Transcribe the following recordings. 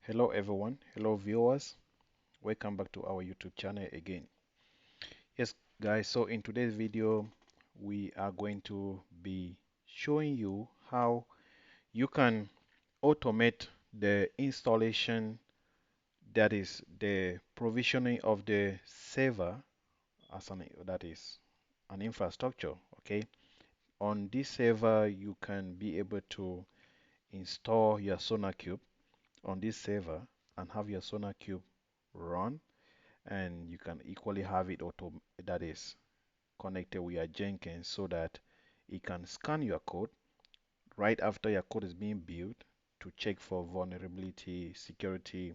Hello everyone, hello viewers, welcome back to our YouTube channel again. Yes guys, so in today's video we are going to be showing you how you can automate the installation, that is the provisioning of the server as that is an infrastructure. Okay, on this server you can be able to install your SonarQube on this server and have your SonarQube run, and you can equally have it auto that is connected with your Jenkins so that it can scan your code right after your code is being built to check for vulnerability, security,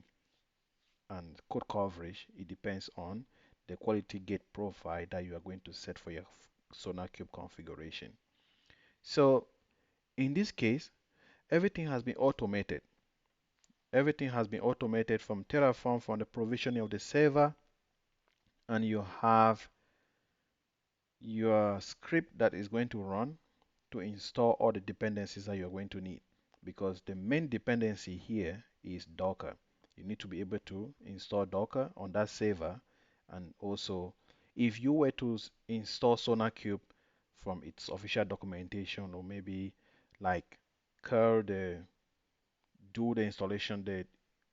and code coverage. It depends on the quality gate profile that you are going to set for your SonarQube configuration. So in this case, everything has been automated. Everything has been automated from Terraform, from the provisioning of the server, and you have your script that is going to run to install all the dependencies that you're going to need, because the main dependency here is Docker. You need to be able to install Docker on that server, and also if you were to install SonarQube from its official documentation, or maybe like curl do the installation,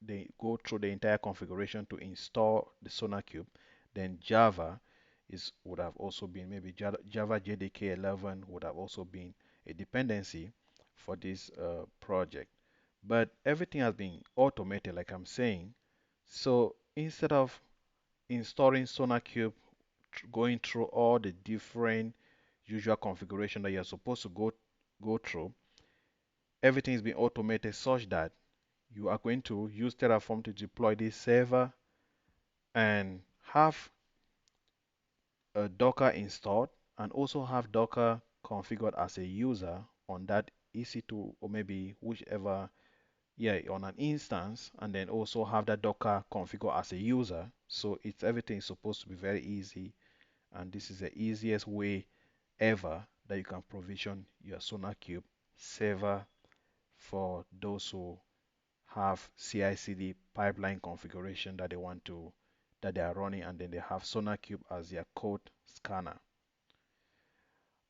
they go through the entire configuration to install the SonarQube, then Java is would have also been, maybe Java JDK 11 would have also been a dependency for this project. But everything has been automated, like I'm saying. So instead of installing SonarQube, going through all the different usual configuration that you're supposed to go through, everything is being automated such that you are going to use Terraform to deploy this server and have a Docker installed, and also have Docker configured as a user on that EC2, or maybe whichever, yeah, on an instance, and then also have that Docker configured as a user. So it's everything is supposed to be very easy, and this is the easiest way ever that you can provision your SonarQube server for those who have CI/CD pipeline configuration that they want to that they are running, and then they have SonarQube as their code scanner.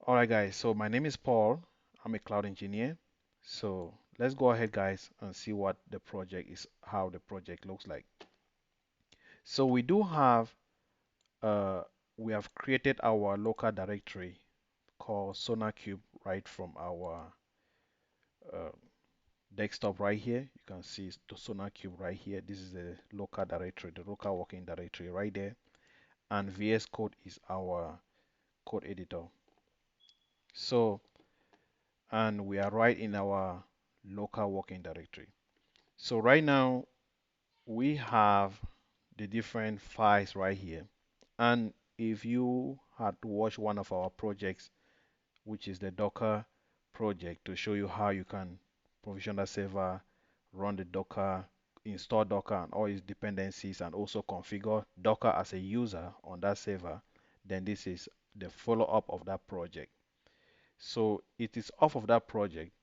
All right, guys. So my name is Paul. I'm a cloud engineer. So let's go ahead, guys, and see what the project is, how the project looks like. So we do have uh, we have created our local directory called SonarQube right from our uh, desktop right here. You can see the SonarQube right here. This is the local directory, the local working directory right there. And VS Code is our code editor. So, and we are right in our local working directory. So right now we have the different files right here. And if you had to watch one of our projects, which is the Docker project, to show you how you can provision a server, run the Docker, install Docker and all its dependencies, and also configure Docker as a user on that server, then this is the follow-up of that project. So it is off of that project.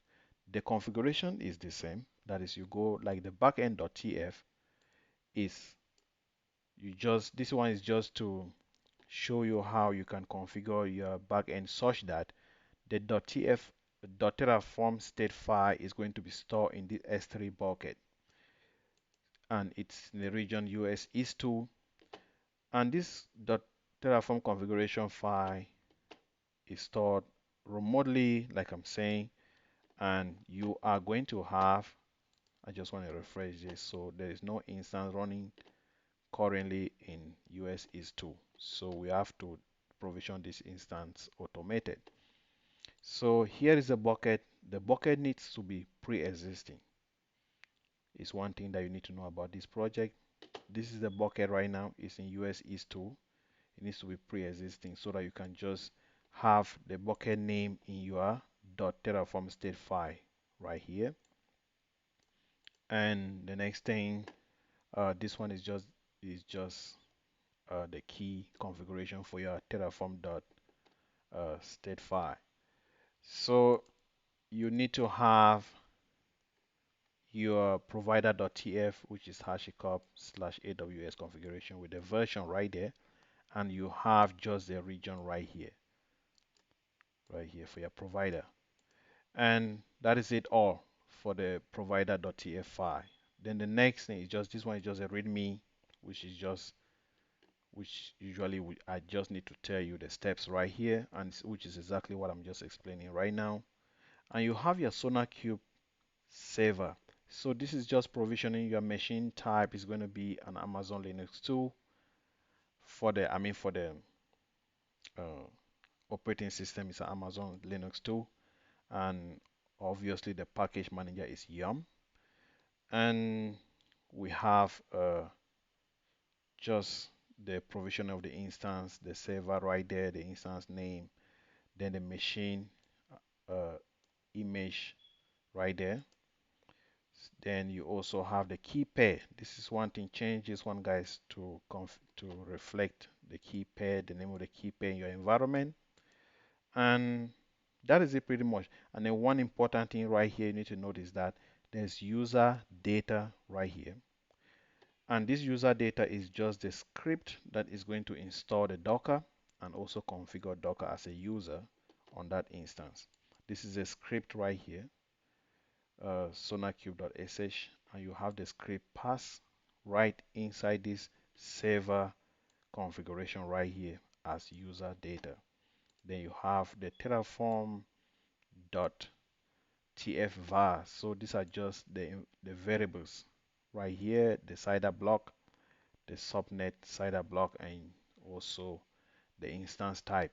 The configuration is the same. That is, you go like the backend.tf is, you just, this one is just to show you how you can configure your backend such that the .tf .terraform state file is going to be stored in the S3 bucket, and it's in the region US East 2, and this .terraform configuration file is stored remotely, like I'm saying, and you are going to have, I just want to refresh this, so there is no instance running currently in US East 2, so we have to provision this instance automated. So here is the bucket. The bucket needs to be pre-existing. It's one thing that you need to know about this project. This is the bucket right now. It's in US East 2. It needs to be pre-existing so that you can just have the bucket name in your .terraform state file right here. And the next thing, this one is just the key configuration for your Terraform state file. So you need to have your provider.tf, which is HashiCorp/AWS configuration with the version right there, and you have just the region right here for your provider. And that is it all for the provider.tf file. Then the next thing is just this one is just a readme, which is just which usually I just need to tell you the steps right here, and which is exactly what I'm just explaining right now. And you have your SonarQube server. So this is just provisioning your machine type is going to be an Amazon Linux 2 for the uh, operating system is an Amazon Linux 2, and obviously the package manager is Yum. And we have just the provision of the instance, the server right there, the instance name, then the machine uh, image right there. Then you also have the key pair. This is one thing, change this one guys to reflect the key pair, the name of the key pair in your environment. And that is it pretty much. And then one important thing right here you need to notice that there's user data right here. And this user data is just the script that is going to install the Docker and also configure Docker as a user on that instance. This is a script right here, sonarcube.sh, and you have the script pass right inside this server configuration right here as user data. Then you have the Terraform dot tf_var. So these are just the variables right here, the CIDR block, the subnet CIDR block, and also the instance type.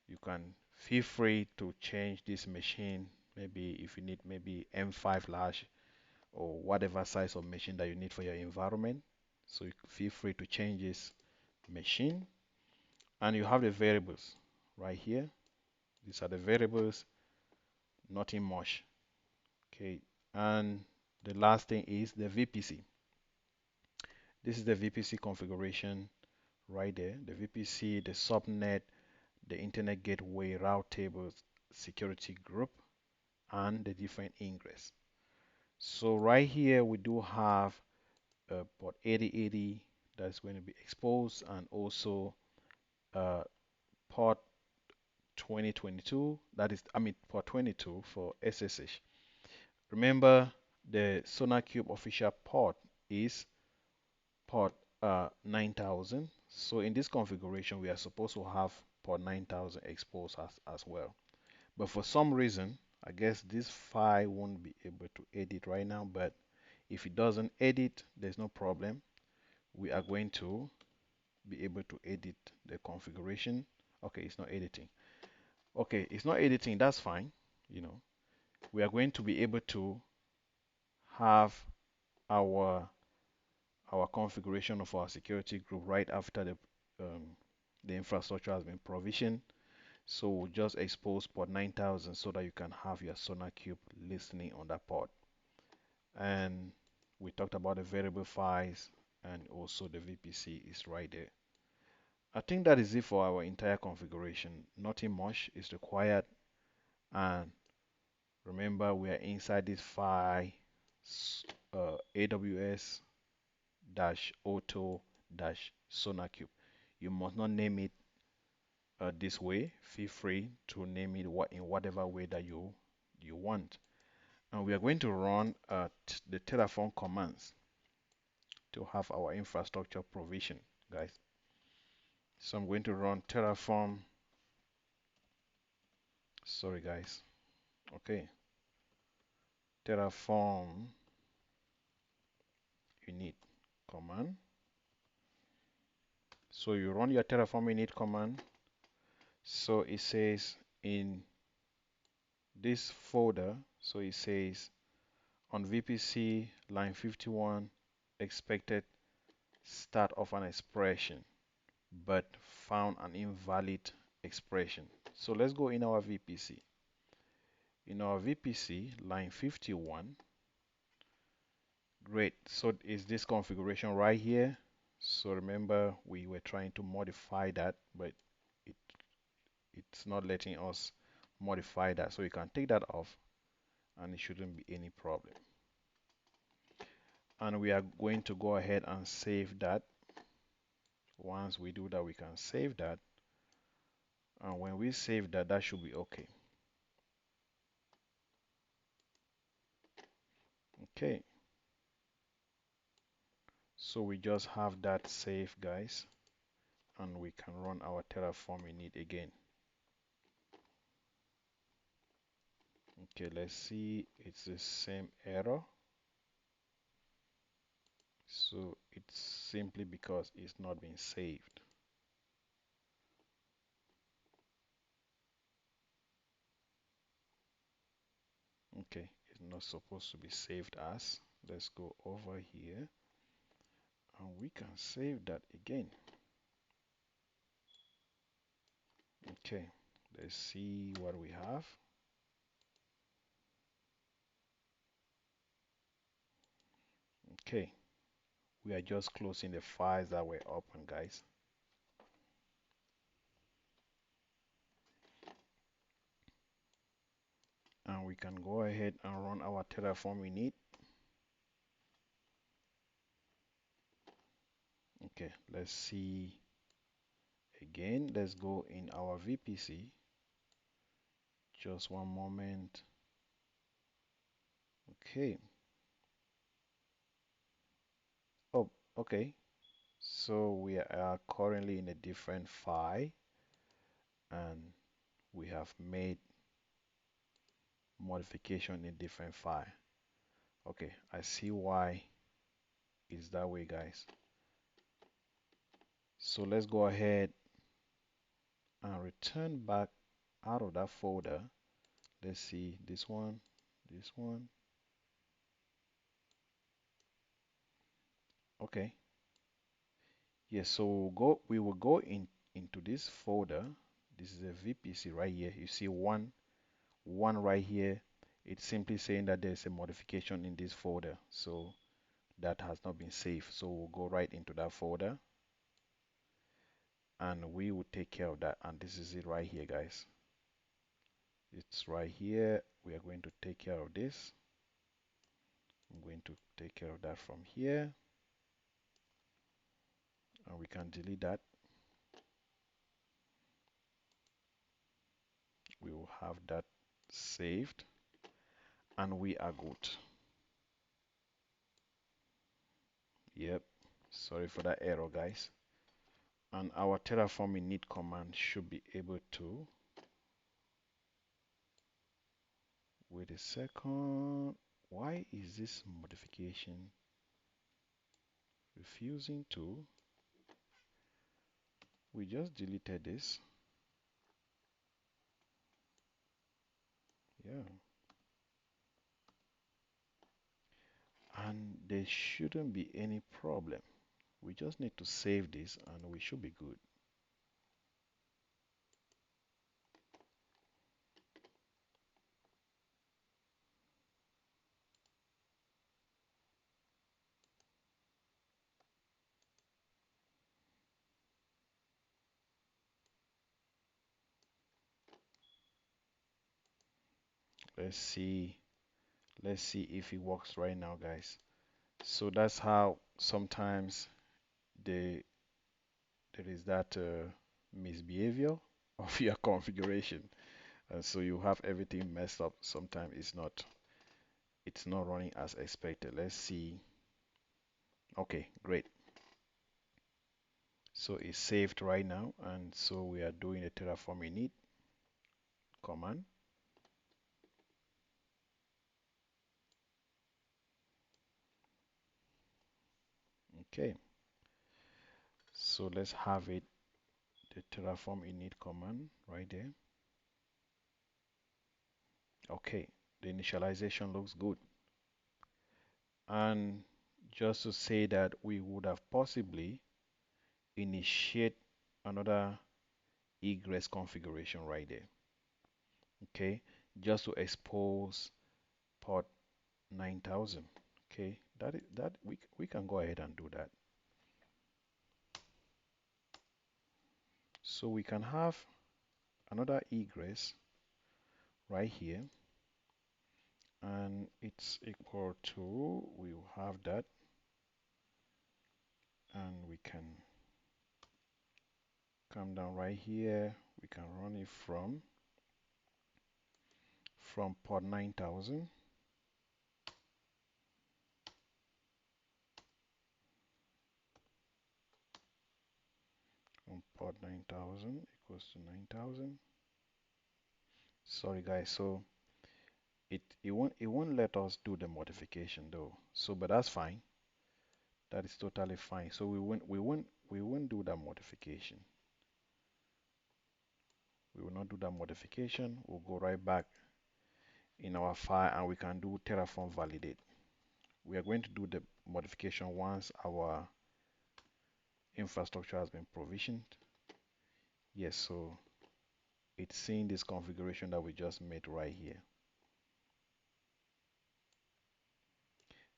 You can feel free to change this machine, maybe if you need maybe M5 large or whatever size of machine that you need for your environment. So you feel free to change this machine, and you have the variables right here. These are the variables, nothing much. Okay, and the last thing is the VPC. This is the VPC configuration right there. The VPC, the subnet, the internet gateway, route tables, security group, and the different ingress. So right here we do have port 8080 that's going to be exposed, and also uh, port 2022, that is, I mean port 22 for SSH. Remember, the SonarQube official port is port 9000. So in this configuration, we are supposed to have port 9000 exposed as well. But for some reason, I guess this file won't be able to edit right now, but if it doesn't edit, there's no problem. We are going to be able to edit the configuration. Okay, it's not editing. Okay, it's not editing, that's fine. You know, we are going to be able to have our configuration of our security group right after the infrastructure has been provisioned. So we'll just expose port 9000 so that you can have your SonarQube listening on that port. And we talked about the variable files, and also the VPC is right there. I think that is it for our entire configuration. Nothing much is required. And remember, we are inside this file AWS auto SonarQube. You must not name it this way. Feel free to name it in whatever way that you want. And we are going to run the Terraform commands to have our infrastructure provision, guys. So I'm going to run Terraform. Sorry, guys. Okay. Terraform init command. So you run your Terraform init command. So it says in this folder, so it says on VPC line 51 expected start of an expression but found an invalid expression. So let's go in our VPC. In our VPC line 51, great. So is this configuration right here? So remember we were trying to modify that, but it it's not letting us modify that. So you can take that off and it shouldn't be any problem. and we are going to go ahead and save that. Once we do that, we can save that, and when we save that, that should be okay. Okay, so we just have that saved, guys, and we can run our Terraform in it again. Okay, let's see, it's the same error. So it's simply because it's not been saved. Okay, it's not supposed to be saved as. Let's go over here and we can save that again. Okay, let's see what we have. Okay, we are just closing the files that were open, guys. And we can go ahead and run our Terraform in it. Okay, let's see again. Let's go in our VPC. Just one moment. Okay. Oh, okay. So we are currently in a different file and we have made modification in different file. Okay, I see why it's that way, guys. So let's go ahead and return back out of that folder. Let's see this one, this one. Okay. Yes, so we will go into this folder. This is a VPC right here. You see one right here. It's simply saying that there's a modification in this folder. So that has not been saved. So we'll go right into that folder and we will take care of that. And this is it right here, guys. It's right here. We are going to take care of this. I'm going to take care of that from here. And we can delete that. We will have that saved. And we are good. Yep. Sorry for that error, guys. And our Terraform init command should be able to. Wait a second. Why is this modification refusing to? We just deleted this. Yeah. And there shouldn't be any problem. We just need to save this and we should be good. Let's see. Let's see if it works right now, guys. So that's how sometimes there is that misbehavior of your configuration. So you have everything messed up. Sometimes it's not running as expected. Let's see. Okay, great. So it's saved right now, and so we are doing a Terraform init command. Okay, so let's have it, the Terraform init command right there. Okay, the initialization looks good. And just to say that we would have possibly initiate another egress configuration right there. Okay, just to expose port 9000. Okay, that we can go ahead and do that. So we can have another egress right here, and it's equal to, we will have that and we can come down right here. We can run it from port 9000. On port 9000 equals to 9000. Sorry guys, so it won't let us do the modification though. So but that's fine. That is totally fine. So we won't do that modification. We will not do that modification. We'll go right back in our file and we can do Terraform validate. We are going to do the modification once our infrastructure has been provisioned. Yes, so it's seeing this configuration that we just made right here.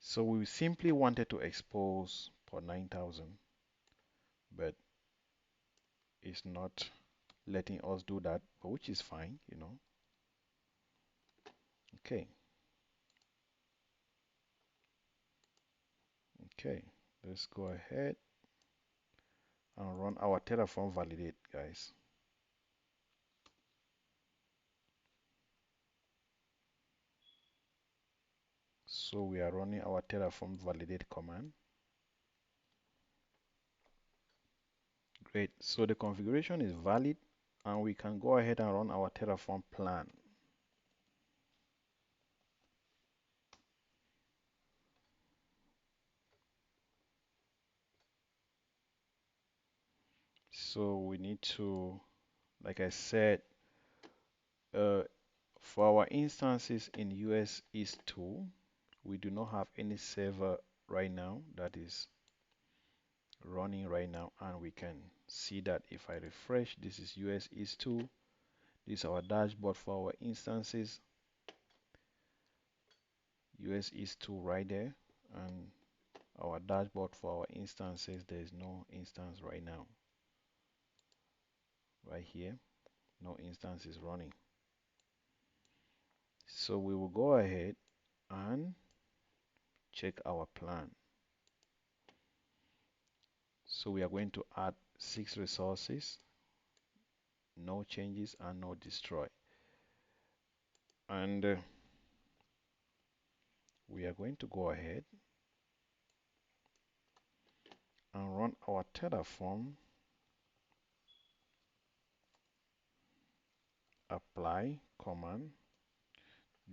So we simply wanted to expose port 9000, but it's not letting us do that, but which is fine, you know. Okay. Okay, let's go ahead and run our Terraform validate, guys. So we are running our Terraform validate command. Great. So the configuration is valid and we can go ahead and run our Terraform plan. So we need to, like I said, for our instances in US EC2, we do not have any server right now that is running right now, and we can see that if I refresh, this is US EC2. This is our dashboard for our instances. US EC2 right there, and our dashboard for our instances, there is no instance right now. Right here, no instance is running. So we will go ahead and check our plan. So we are going to add 6 resources, no changes and no destroy. And we are going to go ahead and run our Terraform apply command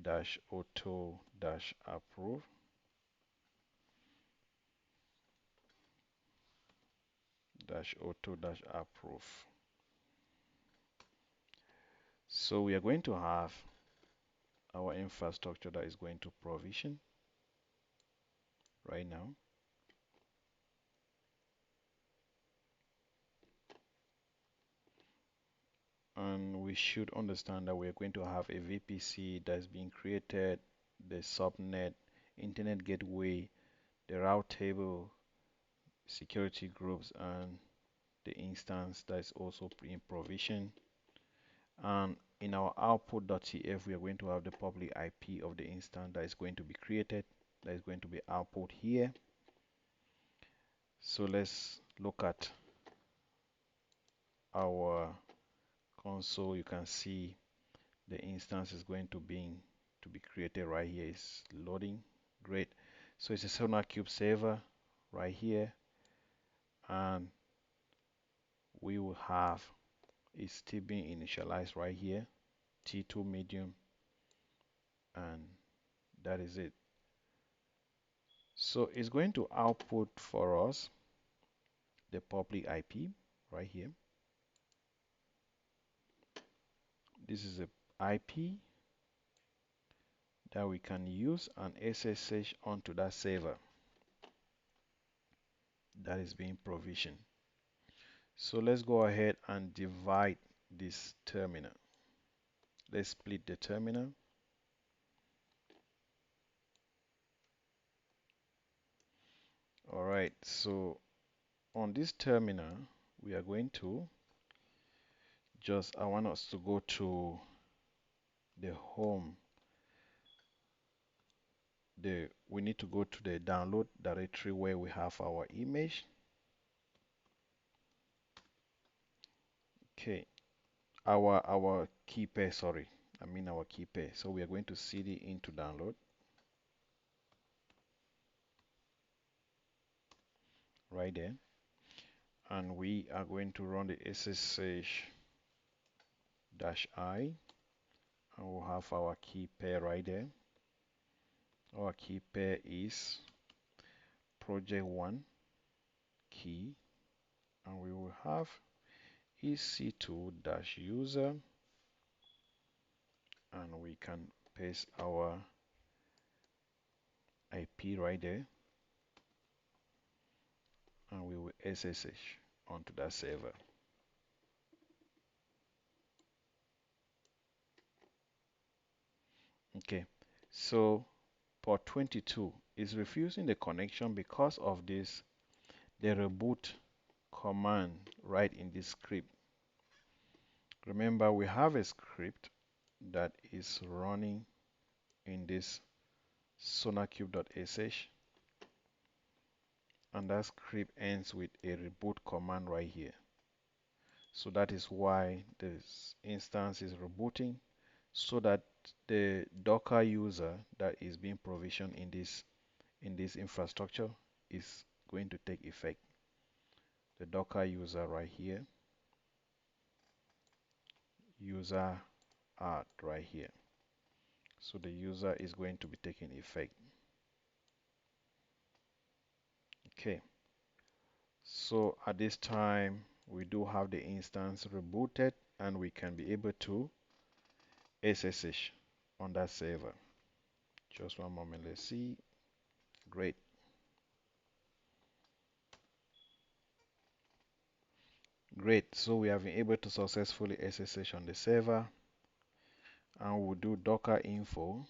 dash auto dash approve dash auto dash approve. So we are going to have our infrastructure that is going to provision right now. And we should understand that we're going to have a VPC that's being created, the subnet, internet gateway, the route table, security groups, and the instance that is also in provision. And in our output.tf, we are going to have the public IP of the instance that is going to be created, that is going to be output here. So let's look at our console. You can see the instance is going to be created right here. It's loading. Great. So it's a SonarQube server right here, and we will have it's still being initialized right here, T2 medium, and that is it. So it's going to output for us the public IP right here. This is a IP that we can use and SSH onto that server that is being provisioned. So let's go ahead and divide this terminal. Let's split the terminal. All right, so on this terminal, we are going to I want us to go to the home. We need to go to the download directory where we have our image. Okay, our key pair, sorry, I mean our key pair. So we are going to cd into download right there, and we are going to run the ssh dash I, and we'll have our key pair right there. Our key pair is project 1 key, and we will have EC2 dash user, and we can paste our IP right there, and we will SSH onto that server. Okay, so port 22 is refusing the connection because of this, the reboot command right in this script. Remember, we have a script that is running in this sonarcube.sh, and that script ends with a reboot command right here. So that is why this instance is rebooting, so that the Docker user that is being provisioned in this infrastructure is going to take effect. The Docker user right here, user art right here. So the user is going to be taking effect. Okay. So at this time, we do have the instance rebooted, and we can be able to SSH on that server. Just one moment, let's see. Great. Great. So we have been able to successfully SSH on the server, and we'll do docker info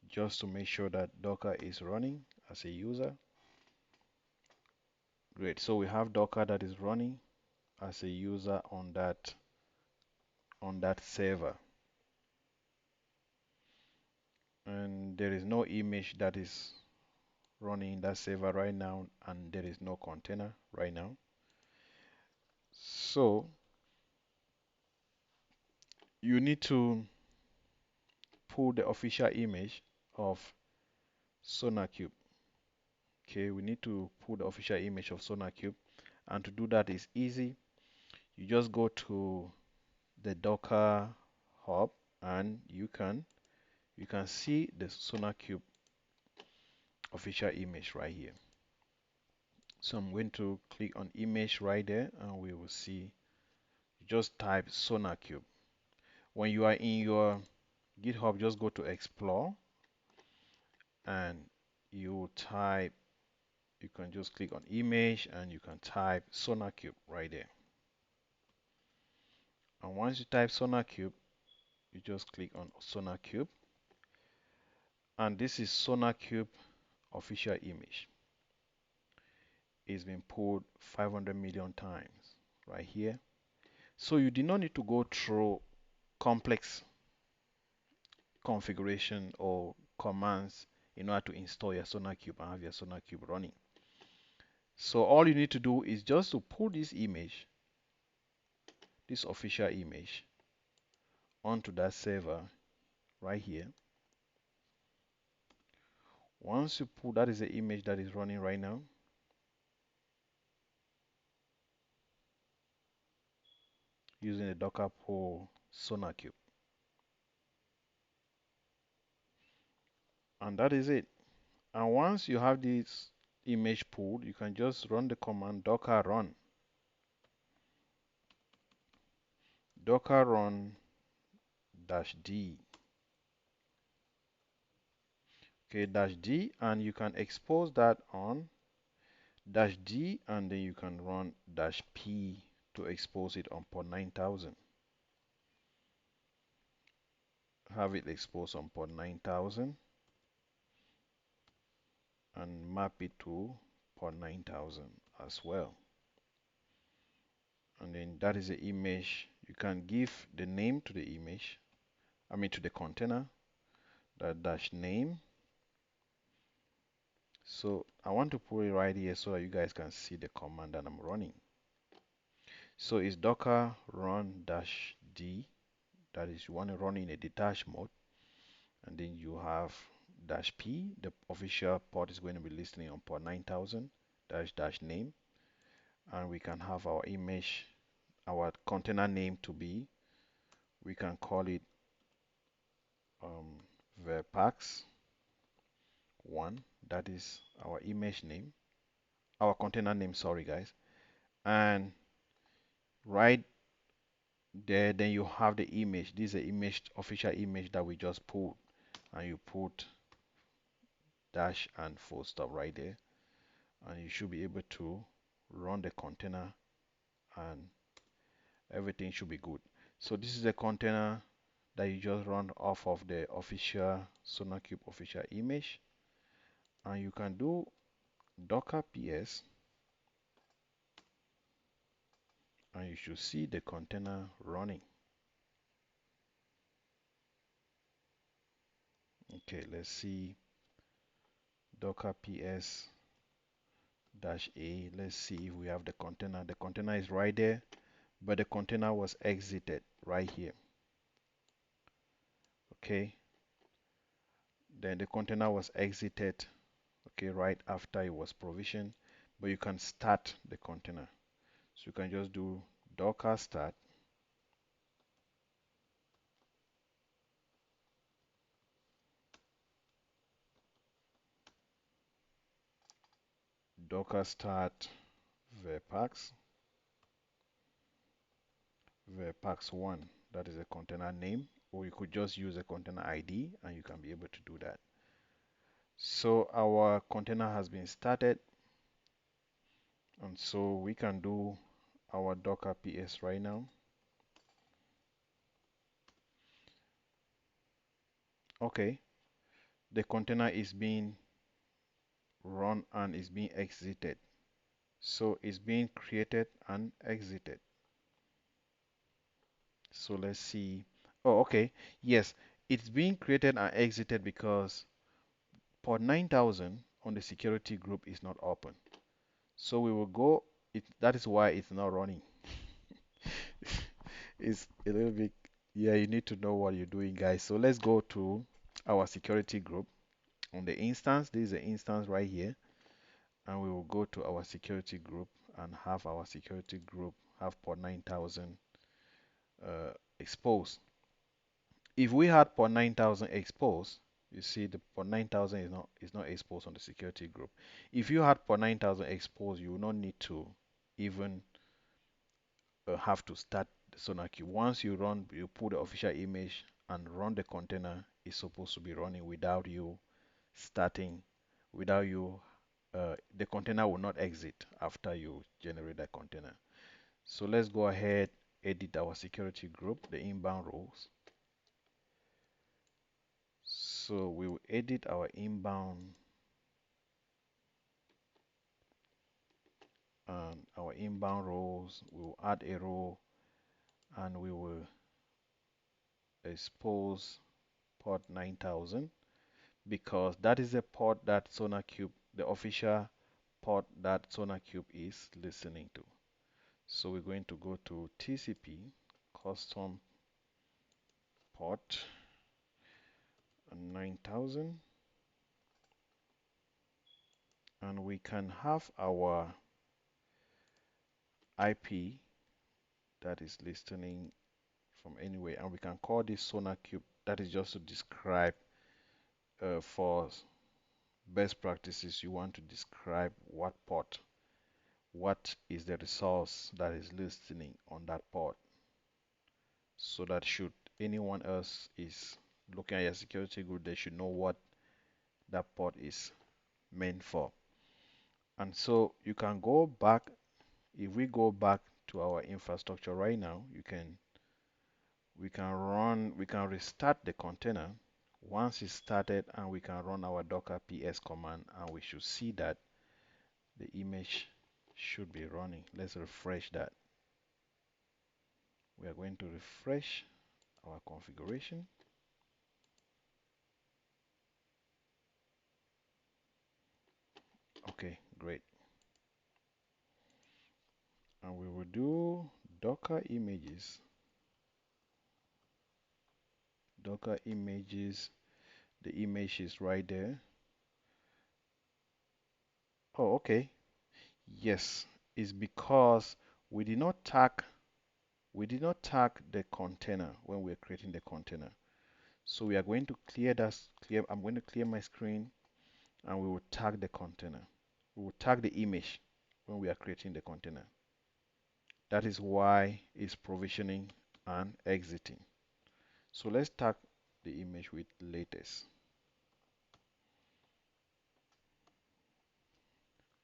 just to make sure that Docker is running as a user. Great. So we have Docker that is running as a user on that server. And there is no image that is running in that server right now, and there is no container right now. So you need to pull the official image of SonarQube. Okay, we need to pull the official image of SonarQube, and to do that is easy. You just go to the Docker hub, and you can see the SonarQube official image right here. So I'm going to click on image right there, and we will see. Just type SonarQube. When you are in your GitHub, just go to explore, and you type, you can just click on image, and you can type SonarQube right there. And once you type SonarQube, you just click on SonarQube, and this is SonarQube official image. It's been pulled 500 million times right here. So you did not need to go through complex configuration or commands in order to install your SonarQube and have your SonarQube running. So all you need to do is just to pull this image, this official image, onto that server right here. Once you pull, that is the image that is running right now. Using the Docker pull SonarQube. And that is it. And once you have this image pulled, you can just run the command docker run. Docker run -d. Okay, -d, and you can expose that on -d, and then you can run -p to expose it on port 9000. Have it exposed on port 9000 and map it to port 9000 as well. And then that is the image. You can give the name to the image, I mean to the container, that dash name So I want to put it right here so that you guys can see the command that I'm running. So it's docker run dash d, that is you want to run in a detached mode, and then you have dash p, the official port is going to be listening on port 9000 dash dash name, and we can have our image, our container name to be, we can call it um, verpax1, that is our image name, our container name, sorry guys, and right there then you have the image. This is the image, official image that we just put, and you put dash and full stop right there, and you should be able to run the container and everything should be good. So this is the container that you just run off of the official SonarQube official image, and you can do docker ps, and you should see the container running. Okay, let's see docker ps dash a. Let's see if we have the container. The container is right there, but the container was exited right here. Okay, then the container was exited, okay, right after it was provisioned, but you can start the container. So you can just do docker start, docker start verpax, verpax1, that is a container name, or you could just use a container ID and you can be able to do that. So our container has been started, and so we can do our docker ps right now. Okay, the container is being run and is being exited. So it's being created and exited. So let's see. Oh, okay. Yes, it's being created and exited because port 9000 on the security group is not open. So we will go, that is why it's not running. It's a little bit, yeah, you need to know what you're doing, guys. So let's go to our security group on the instance. This is the instance right here. And we will go to our security group and have our security group have port 9000 exposed. If we had port 9000 exposed, you see the port 9000 is not exposed on the security group. If you had port 9000 exposed, you will not need to even have to start the SonarQube. Once you run, you put the official image and run the container, it's supposed to be running without you starting, without you, the container will not exit after you generate that container. So let's go ahead, edit our security group, the inbound rules. So we will edit our inbound and our inbound rows. We will add a row and we will expose port 9000 because that is the port that SonarQube, the official port that SonarQube is listening to. So we're going to go to TCP custom port 9000, and we can have our IP that is listening from anywhere, and we can call this SonarQube. That is just to describe for best practices. You want to describe what port, what is the resource that is listening on that port, so that should anyone else is looking at your security group, they should know what that port is meant for. And so you can go back. If we go back to our infrastructure right now, we can restart the container once it's started, and we can run our docker ps command, and we should see that the image should be running. Let's refresh that. We are going to refresh our configuration. do Docker images. Docker images, the image is right there. Oh, okay. Yes, it's because we did not tag the container when we're creating the container. So we are going to I'm going to clear my screen and we will tag the container. We will tag the image when we are creating the container. That is why it's provisioning and exiting. So let's tag the image with latest.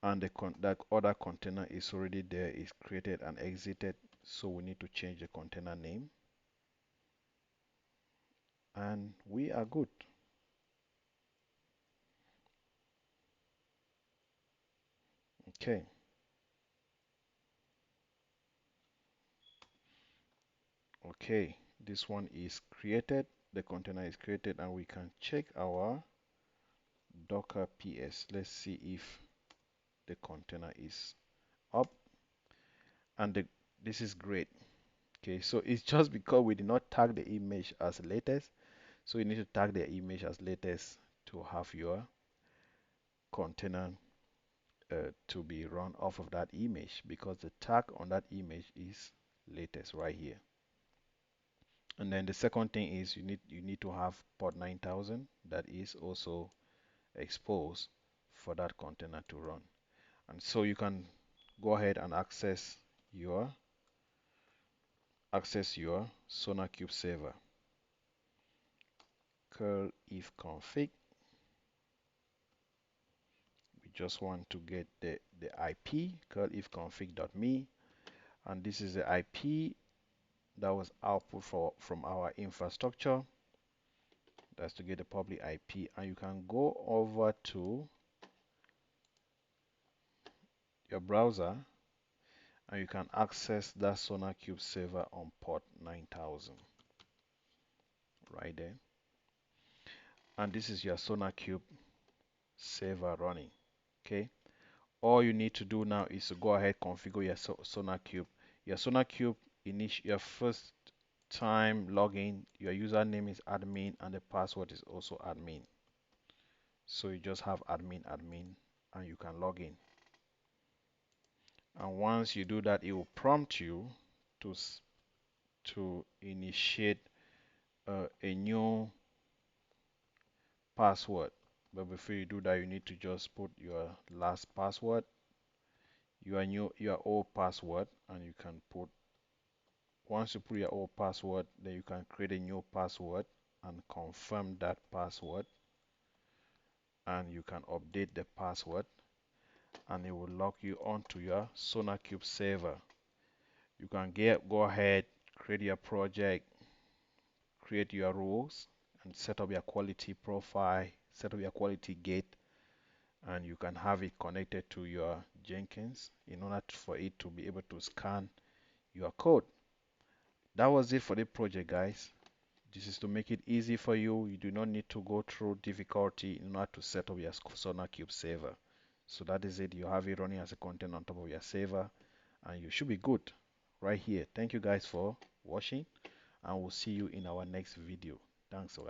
And that other container is already there, is created and exited. So we need to change the container name. And we are good. Okay. Okay. This one is created. The container is created and we can check our Docker PS. Let's see if the container is up. And this is great. Okay, so it's just because we did not tag the image as latest. So you need to tag the image as latest to have your container to be run off of that image, because the tag on that image is latest right here. And then the second thing is you need to have port 9000 that is also exposed for that container to run. And so you can go ahead and access your SonarQube server. Curl if config. We just want to get the IP, curl if config.me, and this is the IP that was output from our infrastructure. That's to get the public IP, and you can go over to your browser and you can access that SonarQube server on port 9000 right there. And this is your SonarQube server running. Okay. All you need to do now is to go ahead configure your SonarQube. Your SonarQube your first time login, your username is admin and the password is also admin. So you just have admin and you can log in. And once you do that, it will prompt you to initiate a new password. But before you do that, you need to just put your last password, your old password, and you can put, once you put your old password, then you can create a new password and confirm that password, and you can update the password and it will log you onto your SonarQube server. You can go ahead, create your project, create your rules, and set up your quality profile, set up your quality gate, and you can have it connected to your Jenkins in order for it to be able to scan your code. That was it for the project, guys. This is to make it easy for you. You do not need to go through difficulty in order to set up your SonarQube server. So that is it. You have it running as a content on top of your server, and you should be good right here. Thank you guys for watching, and we'll see you in our next video. Thanks, guys.